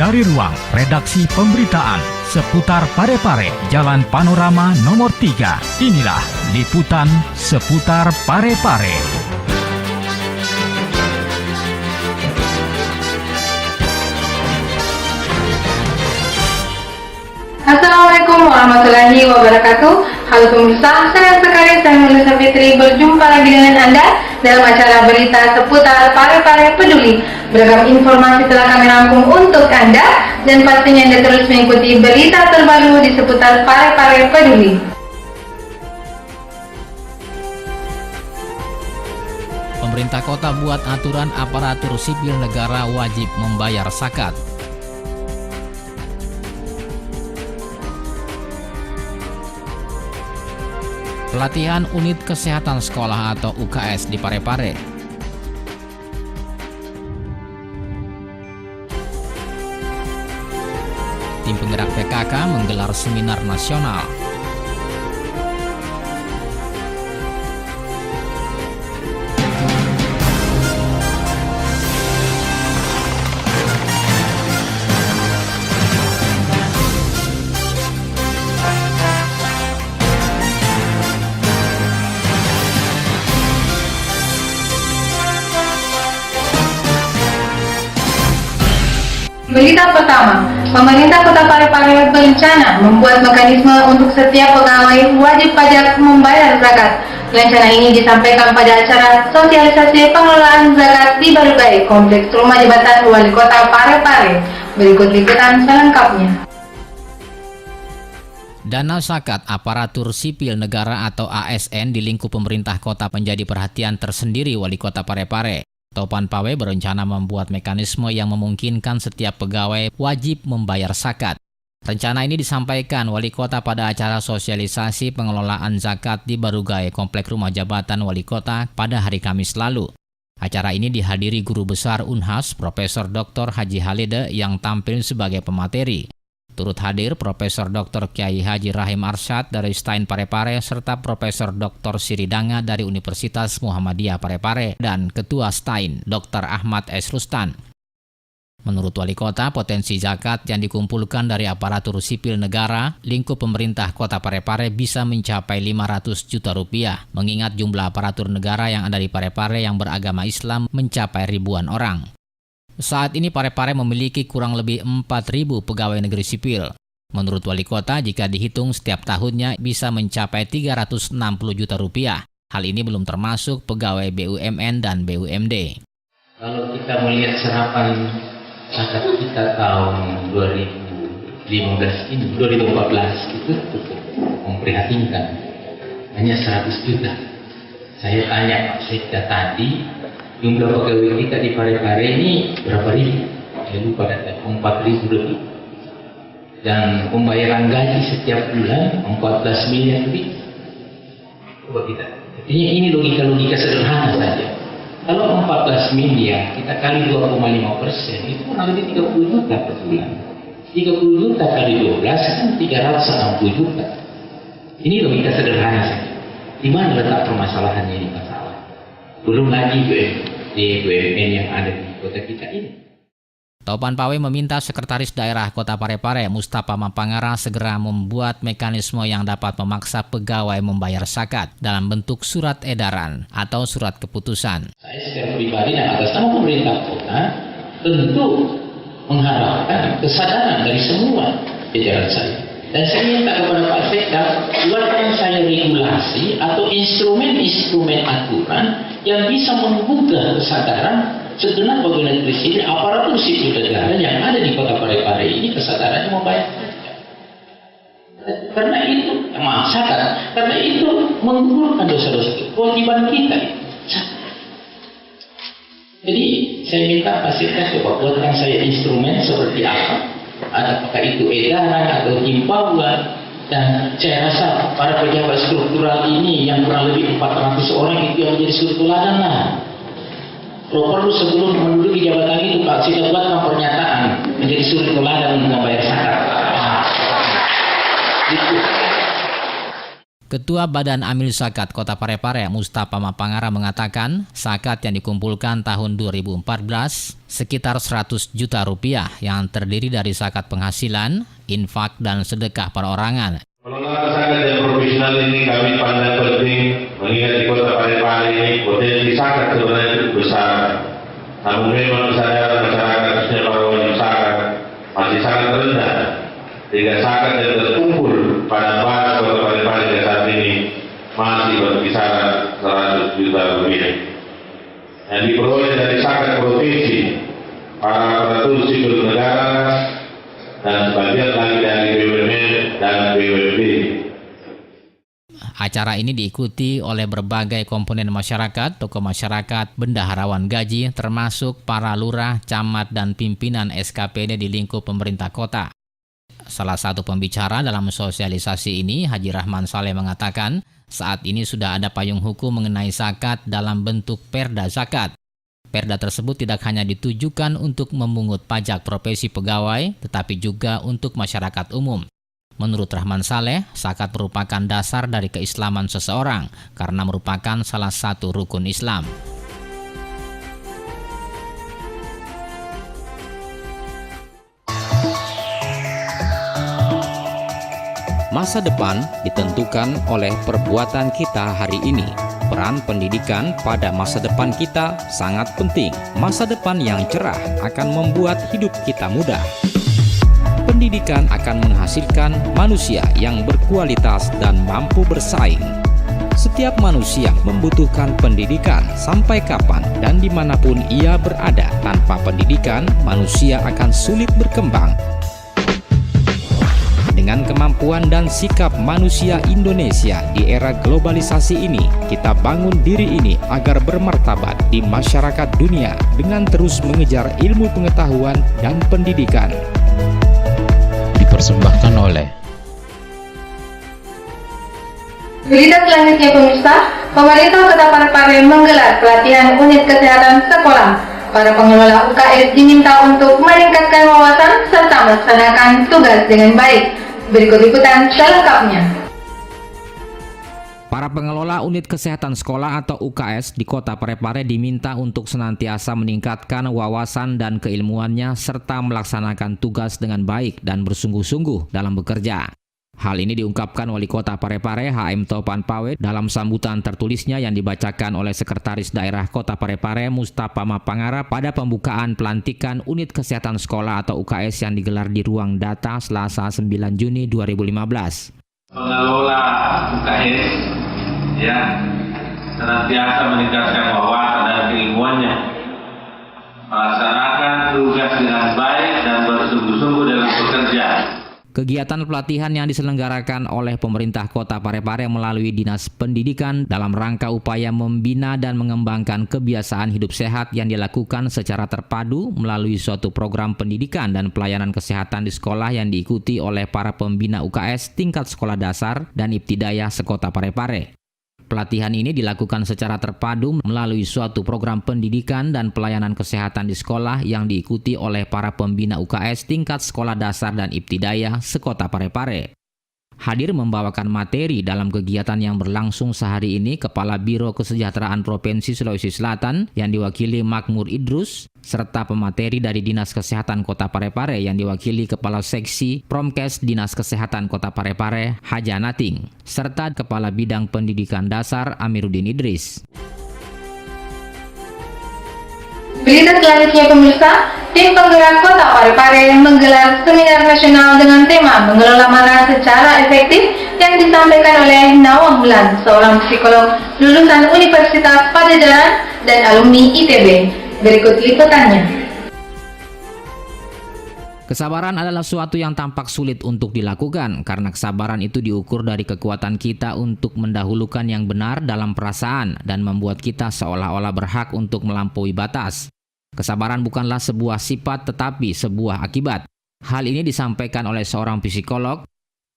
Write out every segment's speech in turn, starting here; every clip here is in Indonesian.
Dari ruang redaksi pemberitaan seputar Parepare, Jalan Panorama nomor 3, inilah liputan seputar Parepare. Assalamualaikum warahmatullahi wabarakatuh. Halo pemirsa, senang sekali saya Melisa Fitri berjumpa lagi dengan Anda dalam acara berita seputar Parepare Peduli. Beragam informasi telah kami rangkum untuk Anda dan pastinya Anda terus mengikuti berita terbaru di seputar Parepare Peduli. Pemerintah kota buat aturan aparatur sipil negara wajib membayar zakat. Pelatihan unit kesehatan sekolah atau UKS di Parepare. Tim penggerak PKK menggelar seminar nasional. Berita pertama, pemerintah Kota Parepare berencana membuat mekanisme untuk setiap pegawai wajib pajak membayar zakat. Rencana ini disampaikan pada acara sosialisasi pengelolaan zakat di Barugai, Kompleks Rumah Jabatan Wali Kota Parepare. Berikut liputan selengkapnya. Dana zakat aparatur sipil negara atau ASN di lingkup pemerintah kota menjadi perhatian tersendiri Wali Kota Parepare. Topan Pawe berencana membuat mekanisme yang memungkinkan setiap pegawai wajib membayar zakat. Rencana ini disampaikan Wali Kota pada acara sosialisasi pengelolaan zakat di Barugai, Kompleks Rumah Jabatan Wali Kota pada hari Kamis lalu. Acara ini dihadiri Guru Besar Unhas, Profesor Dr. Haji Halide yang tampil sebagai pemateri. Turut hadir Profesor Dr. Kiai Haji Rahim Arsyad dari Stein Parepare serta Profesor Dr. Siridanga dari Universitas Muhammadiyah Parepare dan Ketua Stein Dr. Ahmad S. Rustan. Menurut Wali Kota, potensi zakat yang dikumpulkan dari aparatur sipil negara lingkup pemerintah Kota Parepare bisa mencapai 500 juta rupiah, mengingat jumlah aparatur negara yang ada di Parepare yang beragama Islam mencapai ribuan orang. Saat ini Parepare memiliki kurang lebih 4.000 pegawai negeri sipil. Menurut Wali Kota, jika dihitung setiap tahunnya bisa mencapai 360 juta rupiah. Hal ini belum termasuk pegawai BUMN dan BUMD. Kalau kita melihat serapan zakat kita tahun 2015 ini, 2014 itu cukup memprihatinkan. Hanya 100 juta. Saya tanya Pak Sekda tadi, jumlah pegawai kita di Parepare ini berapa ribu? Saya lupa data, 4.000 lebih. Dan pembayaran gaji setiap bulan 14 miliar lebih. Coba kita. Artinya ini logika-logika sederhana saja. Kalau 14 miliar kita kali 2,5%, itu kurang lebih 30 juta per bulan. 30 juta kali 12 kan 360 juta. Ini logika sederhana saja. Di mana letak permasalahannya ini masalah? Belum lagi BUMN yang ada di kota kita ini. Topan Pawe meminta Sekretaris Daerah Kota Parepare, Mustafa Mampangara, segera membuat mekanisme yang dapat memaksa pegawai membayar zakat dalam bentuk surat edaran atau surat keputusan. Saya secara pribadi dan atas nama pemerintah kota tentu mengharapkan kesadaran dari semua jajaran saya. Dan saya minta kepada Pak Sekda, buatkan saya regulasi atau instrumen-instrumen aturan yang bisa menggugah kesadaran segenap pegawai negeri sipil, aparatur sipil negara yang ada di Kota Parepare ini kesadarannya membayar zakat. Karena itu, karena itu menggugurkan dosa-dosa kewajiban kita. Jadi saya minta Pak Sekda coba buatkan saya instrumen seperti apa. Apakah itu edaran atau himbauan, dan saya rasa para pejabat struktural ini yang kurang lebih 400 orang itu yang menjadi suri teladan lah. Kalau perlu sebelum menduduki jabatan itu Pak Sekda buatkan pernyataan menjadi suri teladan untuk membayar zakat. Ketua Badan Amil Zakat Kota Parepare, Mustafa Mapangara mengatakan, zakat yang dikumpulkan tahun 2014 sekitar 100 juta rupiah yang terdiri dari zakat penghasilan, infak, dan sedekah perorangan. Pengelolaan zakat yang profesional ini kami pandang penting mengingat di Kota Parepare ini potensi zakat sebenarnya cukup besar. Namun memang kesadaran masyarakat khususnya para wajib zakat masih sangat rendah. Sehingga zakat yang terkumpul pada bas Kota Parepare saat ini masih berkisaran 100 juta rupiah. Yang diperoleh dari zakat provinsi, para aparatur sipil negara, dan sebagian lagi dari BUMN dan BUMD. Acara ini diikuti oleh berbagai komponen masyarakat, tokoh masyarakat, bendaharawan gaji, termasuk para lurah, camat, dan pimpinan SKPD di lingkup pemerintah kota. Salah satu pembicara dalam sosialisasi ini, Haji Rahman Saleh mengatakan, saat ini sudah ada payung hukum mengenai zakat dalam bentuk perda zakat. Perda tersebut tidak hanya ditujukan untuk memungut pajak profesi pegawai, tetapi juga untuk masyarakat umum. Menurut Rahman Saleh, zakat merupakan dasar dari keislaman seseorang karena merupakan salah satu rukun Islam. Masa depan ditentukan oleh perbuatan kita hari ini. Peran pendidikan pada masa depan kita sangat penting. Masa depan yang cerah akan membuat hidup kita mudah. Pendidikan akan menghasilkan manusia yang berkualitas dan mampu bersaing. Setiap manusia membutuhkan pendidikan sampai kapan dan dimanapun ia berada. Tanpa pendidikan, manusia akan sulit berkembang. Dengan kemampuan dan sikap manusia Indonesia di era globalisasi ini, kita bangun diri ini agar bermartabat di masyarakat dunia dengan terus mengejar ilmu pengetahuan dan pendidikan. Dipersembahkan oleh Berita selanjutnya pemirsa, pemerintah Kota Parepare menggelar pelatihan unit kesehatan sekolah. Para pengelola UKS diminta untuk meningkatkan wawasan serta melaksanakan tugas dengan baik. Berikut liputan selengkapnya. Para pengelola unit kesehatan sekolah atau UKS di Kota Parepare diminta untuk senantiasa meningkatkan wawasan dan keilmuannya serta melaksanakan tugas dengan baik dan bersungguh-sungguh dalam bekerja. Hal ini diungkapkan Wali Kota Parepare HM Topan Pawe dalam sambutan tertulisnya yang dibacakan oleh Sekretaris Daerah Kota Parepare Mustafa Mapangara pada pembukaan pelantikan unit kesehatan sekolah atau UKS yang digelar di Ruang Data Selasa 9 Juni 2015. Pengelola UKS ya senantiasa meningkatkan wawasan dan keilmuannya, melaksanakan tugas dengan baik dan bersungguh-sungguh dalam bekerja. Kegiatan pelatihan yang diselenggarakan oleh pemerintah Kota Parepare melalui Dinas Pendidikan dalam rangka upaya membina dan mengembangkan kebiasaan hidup sehat yang dilakukan secara terpadu melalui suatu program pendidikan dan pelayanan kesehatan di sekolah yang diikuti oleh para pembina UKS tingkat sekolah dasar dan ibtidayah sekota Parepare. Pelatihan ini dilakukan secara terpadu melalui suatu program pendidikan dan pelayanan kesehatan di sekolah yang diikuti oleh para pembina UKS tingkat sekolah dasar dan ibtidayah sekota Parepare. Hadir membawakan materi dalam kegiatan yang berlangsung sehari ini Kepala Biro Kesejahteraan Provinsi Sulawesi Selatan yang diwakili Makmur Idrus, serta pemateri dari Dinas Kesehatan Kota Parepare yang diwakili Kepala Seksi Promkes Dinas Kesehatan Kota Parepare Haja Nating, serta Kepala Bidang Pendidikan Dasar Amiruddin Idris. Berita selanjutnya pemirsa, tim penggerak Kota Parepare menggelar seminar nasional dengan tema mengelola marah secara efektif yang disampaikan oleh Nawang Wulan, seorang psikolog lulusan Universitas Padjadjaran dan alumni ITB. Berikut liputannya. Kesabaran adalah suatu yang tampak sulit untuk dilakukan karena kesabaran itu diukur dari kekuatan kita untuk mendahulukan yang benar dalam perasaan dan membuat kita seolah-olah berhak untuk melampaui batas. Kesabaran bukanlah sebuah sifat tetapi sebuah akibat. Hal ini disampaikan oleh seorang psikolog,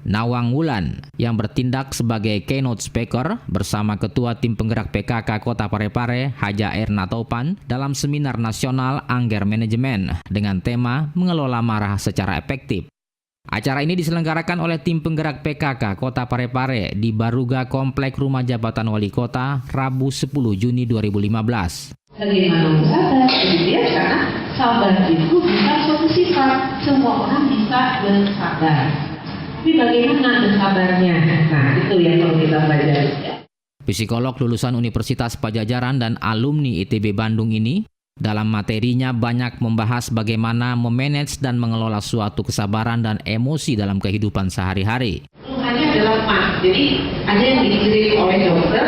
Nawang Wulan, yang bertindak sebagai keynote speaker bersama Ketua Tim Penggerak PKK Kota Parepare, Haja Erna Topan, dalam seminar nasional Anger Manajemen dengan tema mengelola marah secara efektif. Acara ini diselenggarakan oleh tim penggerak PKK Kota Parepare di Baruga Komplek Rumah Jabatan Wali Kota Rabu 10 Juni 2015. Bagaimana bersabar? Kemudian karena sabar itu bukan suatu sifat, semua orang bisa bersabar. Tapi bagaimana bersabarnya? Nah, itu yang perlu kita pelajari. Psikolog lulusan Universitas Padjadjaran dan alumni ITB Bandung ini dalam materinya banyak membahas bagaimana memanage dan mengelola suatu kesabaran dan emosi dalam kehidupan sehari-hari. Keluhannya adalah MAS, jadi ada yang dikirim oleh dokter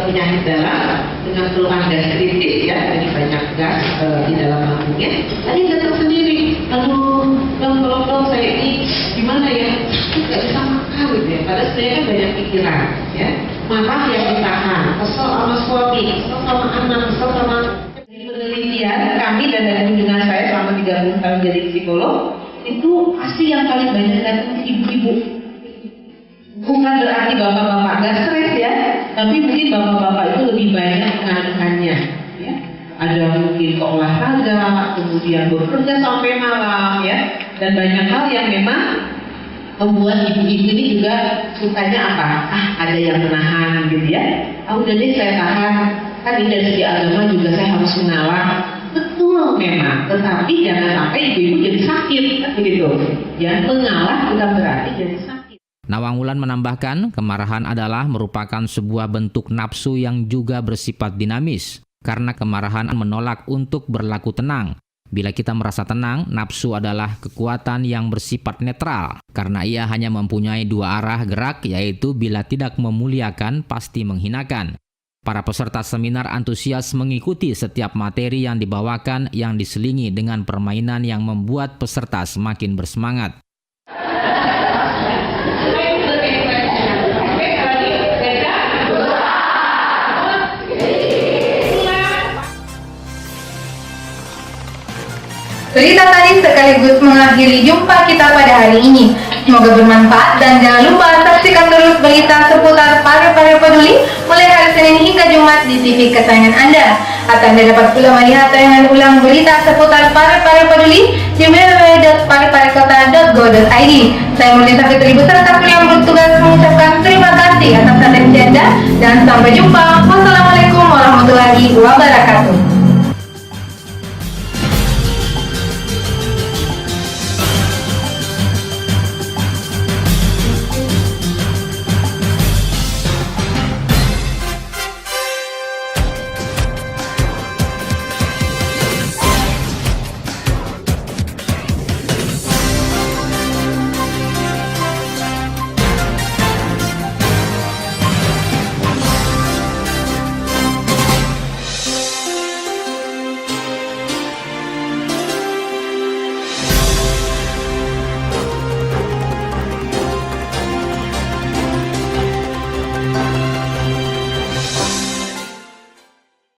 penyakit darah dengan keluhan gastritis ya, jadi banyak gas di dalam lambungnya. Ada yang datang sendiri, kalau saya ini gimana ya, nggak bisa makan gitu ya, padahal saya kan banyak pikiran ya, marah yang ditahan, kesel sama suami, kesel sama anak, kesel sama penelitian kami dan dari kunjungan saya selama 30 tahun jadi psikolog, itu pasti yang paling banyak datang ibu-ibu. Bukan berarti bapak-bapak gak stres ya, tapi mungkin bapak-bapak itu lebih banyak mengadukannya ya. Ada mungkin ke olahraga, kemudian bekerja sampai malam ya, dan banyak hal yang memang membuat ibu-ibu ini juga sukanya apa? Ada yang menahan gitu ya. Udah deh saya tahan, kan ini dari segi agama juga saya harus mengalah. Betul memang, tetapi jangan sampai ibu-ibu jadi sakit kan begitu. Ya, mengalah bukan berarti jadi sakit. Nawang Wulan menambahkan, kemarahan adalah merupakan sebuah bentuk nafsu yang juga bersifat dinamis, karena kemarahan menolak untuk berlaku tenang. Bila kita merasa tenang, nafsu adalah kekuatan yang bersifat netral, karena ia hanya mempunyai dua arah gerak, yaitu bila tidak memuliakan, pasti menghinakan. Para peserta seminar antusias mengikuti setiap materi yang dibawakan yang diselingi dengan permainan yang membuat peserta semakin bersemangat. Berita tadi sekaligus mengakhiri jumpa kita pada hari ini. Semoga bermanfaat dan jangan lupa saksikan terus berita seputar Parepare Peduli mulai hari Senin hingga Jumat di TV kesayangan Anda. Atau Anda dapat pula melihat tayangan ulang berita seputar Parepare Peduli di www.pareparekota.go.id. Saya Murni Fitri beserta kru yang bertugas mengucapkan terima kasih atas atensi Anda dan sampai jumpa. Wassalamualaikum warahmatullahi wabarakatuh.